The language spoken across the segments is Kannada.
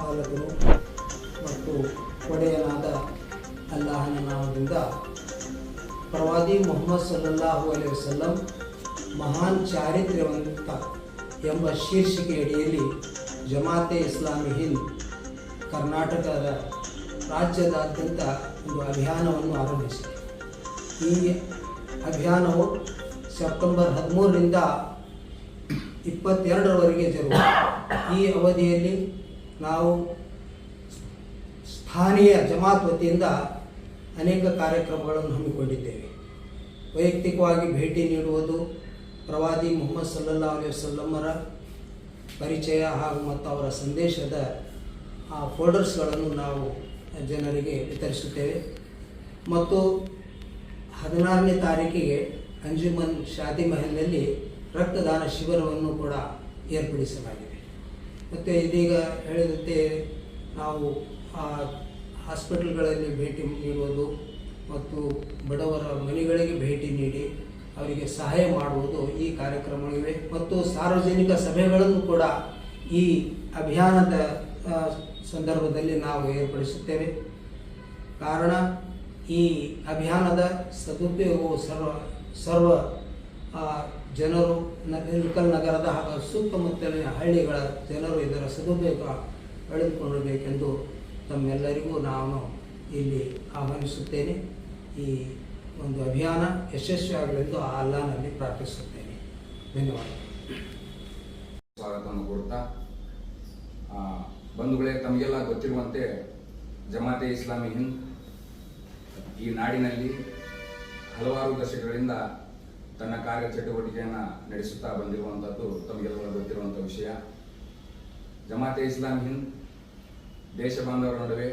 ಪಾಲಕನು ಮತ್ತು ಒಡೆಯನಾದ ಅಲ್ಲಾಹನ ನಾಮದಿಂದ ಪ್ರವಾದಿ ಮುಹಮ್ಮದ್ ಸಲ್ಲಲ್ಲಾಹು ಅಲೈಹಿ ವಸಲ್ಲಂ ಮಹಾನ್ ಚಾರಿತ್ರ್ಯವಂತ ಎಂಬ ಶೀರ್ಷಿಕೆಯಡಿಯಲ್ಲಿ ಜಮಾತೆ ಇಸ್ಲಾಮಿ ಹಿಂದ್ ಕರ್ನಾಟಕದ ರಾಜ್ಯದಾದ್ಯಂತ ಒಂದು ಅಭಿಯಾನವನ್ನು ಆರಂಭಿಸಿದೆ. ಈ ಅಭಿಯಾನವು ಸೆಪ್ಟೆಂಬರ್ 13ರಿಂದ 22ರವರೆಗೆ ಜರುಗಿದೆ. ಈ ಅವಧಿಯಲ್ಲಿ ನಾವು ಸ್ಥಾನೀಯ ಜಮಾತ್ ವತಿಯಿಂದ ಅನೇಕ ಕಾರ್ಯಕ್ರಮಗಳನ್ನು ಹಮ್ಮಿಕೊಂಡಿದ್ದೇವೆ. ವೈಯಕ್ತಿಕವಾಗಿ ಭೇಟಿ ನೀಡುವುದು, ಪ್ರವಾದಿ ಮುಹಮ್ಮದ್ ಸಲ್ಲಲ್ಲಾಹು ಅಲೈಹಿ ವಸಲ್ಲಮರ ಪರಿಚಯ ಹಾಗೂ ಮತ್ತು ಅವರ ಸಂದೇಶದ ಫೋಲ್ಡರ್ಸ್ಗಳನ್ನು ನಾವು ಜನರಿಗೆ ವಿತರಿಸುತ್ತೇವೆ. ಮತ್ತು 16ನೇ ತಾರೀಕಿಗೆ ಅಂಜುಮನ್ ಶಾದಿ ಮಹಲ್ನಲ್ಲಿ ರಕ್ತದಾನ ಶಿಬಿರವನ್ನು ಕೂಡ ಏರ್ಪಡಿಸಲಾಗಿದೆ. ಮತ್ತು ಇದೀಗ ಹೇಳಿದಂತೆ ನಾವು ಹಾಸ್ಪಿಟಲ್ಗಳಲ್ಲಿ ಭೇಟಿ ನೀಡುವುದು ಮತ್ತು ಬಡವರ ಮನೆಗಳಿಗೆ ಭೇಟಿ ನೀಡಿ ಅವರಿಗೆ ಸಹಾಯ ಮಾಡುವುದು ಈ ಕಾರ್ಯಕ್ರಮಗಳಿವೆ. ಮತ್ತು ಸಾರ್ವಜನಿಕ ಸಭೆಗಳನ್ನು ಕೂಡ ಈ ಅಭಿಯಾನದ ಸಂದರ್ಭದಲ್ಲಿ ನಾವು ಏರ್ಪಡಿಸುತ್ತೇವೆ. ಕಾರಣ ಈ ಅಭಿಯಾನದ ಸದುಪಯೋಗವು ಸರ್ವ ಜನರು ಇಳಕಲ್ ನಗರದ ಹಾಗೂ ಸುತ್ತಮುತ್ತಲಿನ ಹಳ್ಳಿಗಳ ಜನರು ಇದರ ಸದುಪಯೋಗ ಪಡೆದುಕೊಳ್ಳಬೇಕೆಂದು ತಮ್ಮೆಲ್ಲರಿಗೂ ನಾನು ಇಲ್ಲಿ ಆಹ್ವಾನಿಸುತ್ತೇನೆ. ಈ ಒಂದು ಅಭಿಯಾನ ಯಶಸ್ವಿಯಾಗಲೆಂದು ಅಲ್ಲಾಹನಲ್ಲಿ ಪ್ರಾರ್ಥಿಸುತ್ತೇನೆ. ಧನ್ಯವಾದ. ಸ್ವಾಗತವನ್ನು ಕೋರುತ್ತಾ, ಬಂಧುಗಳೇ, ತಮಗೆಲ್ಲ ಗೊತ್ತಿರುವಂತೆ ಜಮಾತೆ ಇಸ್ಲಾಮಿ ಹಿಂದ್ ಈ ನಾಡಿನಲ್ಲಿ ಹಲವಾರು ದಶಕಗಳಿಂದ ತನ್ನ ಕಾರ್ಯಚಟುವಟಿಕೆಯನ್ನು ನಡೆಸುತ್ತಾ ಬಂದಿರುವಂಥದ್ದು ತಮಗೆಲ್ಲ ಗೊತ್ತಿರುವಂಥ ವಿಷಯ. ಜಮಾತೆ ಇಸ್ಲಾಮಿ ಹಿಂದ್ ದೇಶ ಬಾಂಧವರ ನಡುವೆ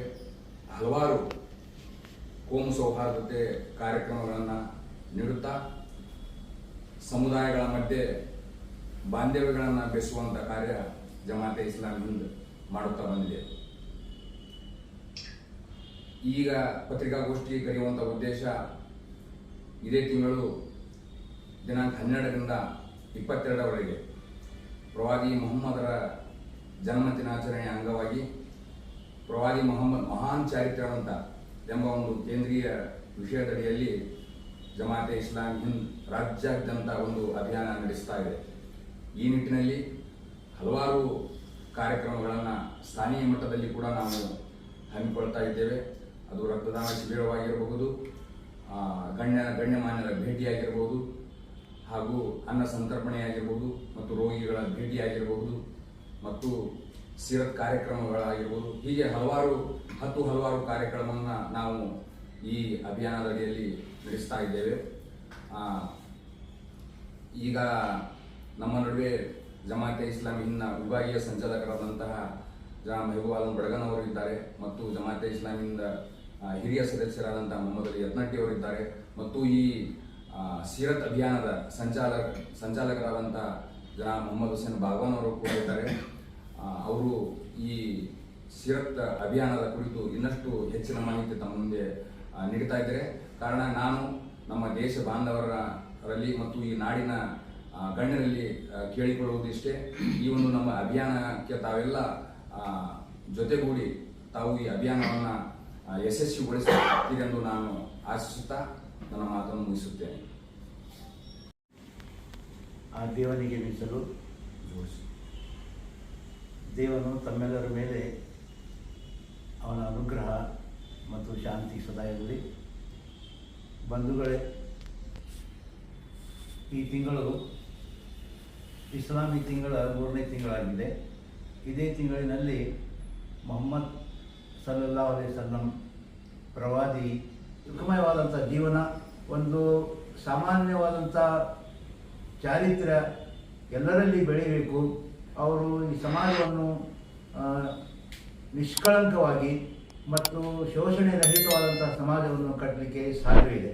ಹಲವಾರು ಕೋಮು ಸೌಹಾರ್ದತೆ ಕಾರ್ಯಕ್ರಮಗಳನ್ನು ನೀಡುತ್ತಾ ಸಮುದಾಯಗಳ ಮಧ್ಯೆ ಬಾಂಧವ್ಯಗಳನ್ನು ಬೆಳೆಸುವಂಥ ಕಾರ್ಯ ಜಮಾತೆ ಇಸ್ಲಾಮಿ ಹಿಂದ್ ಮಾಡುತ್ತಾ ಬಂದಿದೆ. ಈಗ ಪತ್ರಿಕಾಗೋಷ್ಠಿ ಕರೆಯುವಂಥ ಉದ್ದೇಶ, ಇದೇ ತಿಂಗಳು ದಿನಾಂಕ 12ರಿಂದ 22ರವರೆಗೆ ಪ್ರವಾದಿ ಮುಹಮ್ಮದರ ಜನ್ಮದಿನಾಚರಣೆಯ ಅಂಗವಾಗಿ ಪ್ರವಾದಿ ಮುಹಮ್ಮದ್ ಮಹಾನ್ ಚಾರಿತ್ರ್ಯವಂತ ಎಂಬ ಒಂದು ಕೇಂದ್ರೀಯ ವಿಷಯದಡಿಯಲ್ಲಿ ಜಮಾತೆ ಇಸ್ಲಾಮಿ ಹಿಂದ್ ರಾಜ್ಯಾದ್ಯಂತ ಒಂದು ಅಭಿಯಾನ ನಡೆಸ್ತಾ ಇದೆ. ಈ ನಿಟ್ಟಿನಲ್ಲಿ ಹಲವಾರು ಕಾರ್ಯಕ್ರಮಗಳನ್ನು ಸ್ಥಾನೀಯ ಮಟ್ಟದಲ್ಲಿ ಕೂಡ ನಾವು ಹಮ್ಮಿಕೊಳ್ತಾ ಇದ್ದೇವೆ. ಅದು ರಕ್ತದಾನ ಶಿಬಿರವಾಗಿರಬಹುದು, ಗಣ್ಯಮಾನ್ಯರ ಭೇಟಿಯಾಗಿರಬಹುದು, ಹಾಗೂ ಅನ್ನ ಸಂತರ್ಪಣೆಯಾಗಿರ್ಬೋದು, ಮತ್ತು ರೋಗಿಗಳ ಭೇಟಿಯಾಗಿರಬಹುದು, ಮತ್ತು ಸೀರತ್ ಕಾರ್ಯಕ್ರಮಗಳಾಗಿರ್ಬೋದು. ಹೀಗೆ ಹಲವಾರು ಕಾರ್ಯಕ್ರಮವನ್ನು ನಾವು ಈ ಅಭಿಯಾನದಡಿಯಲ್ಲಿ ನಡೆಸ್ತಾ ಇದ್ದೇವೆ. ಈಗ ನಮ್ಮ ನಡುವೆ ಜಮಾತೆ ಇಸ್ಲಾಮಿ ಹಿಂದ್ನ ವಿಭಾಗೀಯ ಸಂಚಾಲಕರಾದಂತಹ ಜನಾಬ್ ಮೆಹಬೂಬ್ ಆಲಂ ಬಡಗನ್ ಅವರು ಇದ್ದಾರೆ, ಮತ್ತು ಜಮಾತೆ ಇಸ್ಲಾಮಿಯಿಂದ ಹಿರಿಯ ಸದಸ್ಯರಾದಂತಹ ಮೊಹಮ್ಮದ್ ಅಲಿ ಯತ್ನಟ್ಟಿ ಅವರಿದ್ದಾರೆ, ಮತ್ತು ಈ ಸೀರತ್ ಅಭಿಯಾನದ ಸಂಚಾಲಕರಾದಂತಹ ಜನಾಬ್ ಮೊಹಮ್ಮದ್ ಹುಸೇನ್ ಬಾಗ್ವಾನ್ ಅವರು ಕೂಡ ಇದ್ದಾರೆ. ಅವರು ಈ ಸೀರತ್ ಅಭಿಯಾನದ ಕುರಿತು ಇನ್ನಷ್ಟು ಹೆಚ್ಚಿನ ಮಾಹಿತಿ ತಮ್ಮ ಮುಂದೆ ನೀಡ್ತಾ ಇದ್ದಾರೆ. ಕಾರಣ ನಾನು ನಮ್ಮ ದೇಶ ಬಾಂಧವರಲ್ಲಿ ಮತ್ತು ಈ ನಾಡಿನ ಗಣ್ಯರಲ್ಲಿ ಕೇಳಿಕೊಳ್ಳುವುದಿಷ್ಟೇ, ಈ ಒಂದು ನಮ್ಮ ಅಭಿಯಾನಕ್ಕೆ ತಾವೆಲ್ಲ ಜೊತೆಗೂಡಿ ತಾವು ಈ ಅಭಿಯಾನವನ್ನು ಯಶಸ್ವಿಗೊಳಿಸುತ್ತೀರೆಂದು ನಾನು ಆಶಿಸುತ್ತಾ ನನ್ನ ಮಾತನ್ನು ಮುಗಿಸುತ್ತೇನೆ. ಆ ದೇವನಿಗೆ ಮೀಸಲು. ದೇವನು ತಮ್ಮೆಲ್ಲರ ಮೇಲೆ ಅವನ ಅನುಗ್ರಹ ಮತ್ತು ಶಾಂತಿ ಸದಾ ಇರಲಿ. ಬಂಧುಗಳೇ, ಈ ತಿಂಗಳು ಇಸ್ಲಾಮಿ ತಿಂಗಳ 3ನೇ ತಿಂಗಳಾಗಿದೆ. ಇದೇ ತಿಂಗಳಿನಲ್ಲಿ ಮುಹಮ್ಮದ್ ಸಲ್ಲಲ್ಲಾಹು ಅಲೈಹಿ ವಸಲ್ಲಂ ಪ್ರವಾದಿ ಸುಖಮಯವಾದಂಥ ಜೀವನ, ಒಂದು ಸಾಮಾನ್ಯವಾದಂಥ ಚಾರಿತ್ರ್ಯ ಎಲ್ಲರಲ್ಲಿ ಬೆಳೀಬೇಕು. ಅವರು ಈ ಸಮಾಜವನ್ನು ನಿಷ್ಕಳಂಕವಾಗಿ ಮತ್ತು ಶೋಷಣೆ ರಹಿತವಾದಂಥ ಸಮಾಜವನ್ನು ಕಟ್ಟಲಿಕ್ಕೆ ಸಾಧ್ಯವಿದೆ.